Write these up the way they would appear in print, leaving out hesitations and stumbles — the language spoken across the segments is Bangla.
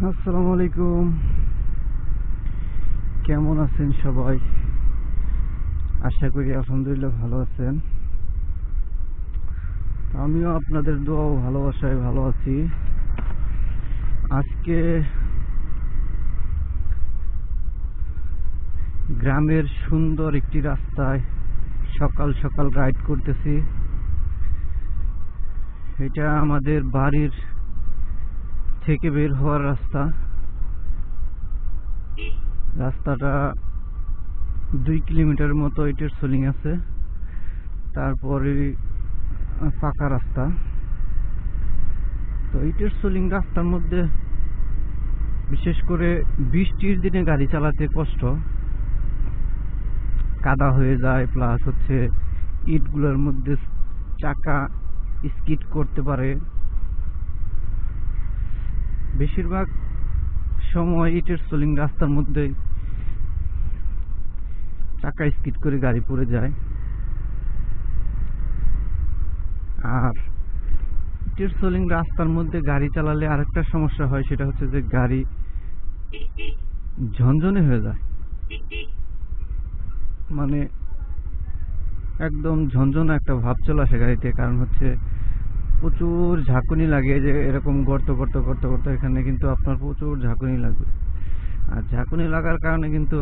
আসসালামু আলাইকুম। কেমন আছেন সবাই? আশা করি আলহামদুলিল্লাহ ভালো আছেন। আমিও আপনাদের দোয়া ও ভালোবাসায় ভালো আছি। আজকে গ্রামের সুন্দর একটি রাস্তায় সকাল সকাল রাইড করতেছি। এটা আমাদের বাড়ির থেকে বের হওয়ার রাস্তাটা 2 কিলোমিটার মতো ইটের সোলিং আছে, তারপরে পাকা রাস্তা। তো ইটের সোলিং রাস্তার মধ্যে বিশেষ করে বৃষ্টির দিনে গাড়ি চালাতে কষ্ট, কাদা হয়ে যায়, প্লাস হচ্ছে ইটগুলোর মধ্যে চাকা স্কিড করতে পারে। বেশিরভাগ সময় ইটের সোলিং রাস্তার মধ্যে চাকা স্কিড করে গাড়ি পড়ে যায়। আর ইটের সোলিং রাস্তার মধ্যে গাড়ি চালালে আরেকটা সমস্যা হয়, সেটা হচ্ছে যে গাড়ি ঝনঝনে হয়ে যায়, মানে একদম ঝনঝনা একটা ভাব চলে আসে গাড়িতে। কারণ হচ্ছে প্রচুর ঝাঁকুনি লাগে, যে এরকম গর্ত গর্ত গর্ত গর্ত, এখানে কিন্তু আপনার প্রচুর ঝাঁকুনি লাগবে। আর ঝাঁকুনি লাগার কারণে কিন্তু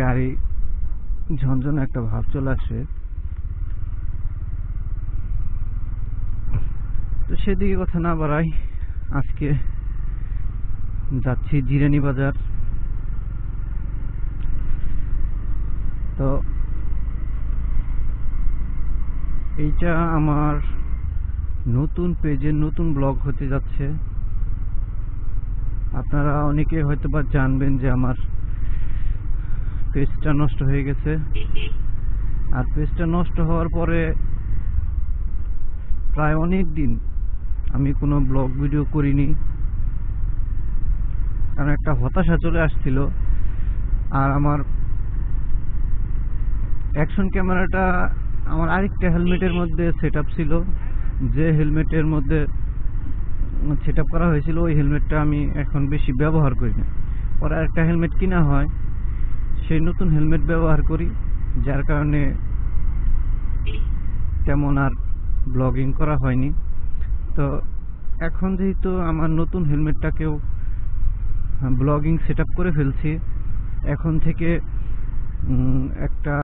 গাড়ি ঝনঝনা একটা ভাব চলে আসে। তো সেদিকে কথা না বাড়াই, আজকে যাচ্ছি জিরানি বাজার। তো এইটা আমার নতুন পেজের নতুন ব্লগ হতে যাচ্ছে। আপনারা অনেকে হয়তো বা জানবেন যে আমার পেজটা নষ্ট হয়ে গেছে। আর পেজটা নষ্ট হওয়ার পরে প্রায় অনেক দিন আমি কোনো ব্লগ ভিডিও করিনি, কারণ একটা হতাশা চলে আসছিল। আর আমার অ্যাকশন ক্যামেরাটা আমার আরেকটা হেলমেটের মধ্যে সেট আপ ছিল, যে হেলমেটের মধ্যে সেট আপ করা হয়েছিল ওই হেলমেটটা আমি এখন বেশি ব্যবহার করি না। পরে আরেকটা হেলমেট কিনা হয়, সেই নতুন হেলমেট ব্যবহার করি, যার কারণে তেমন আর ব্লগিং করা হয়নি। তো এখন যেহেতু আমার নতুন হেলমেটটাকেও ব্লগিং সেট আপ করে ফেলছি, এখন থেকে একটা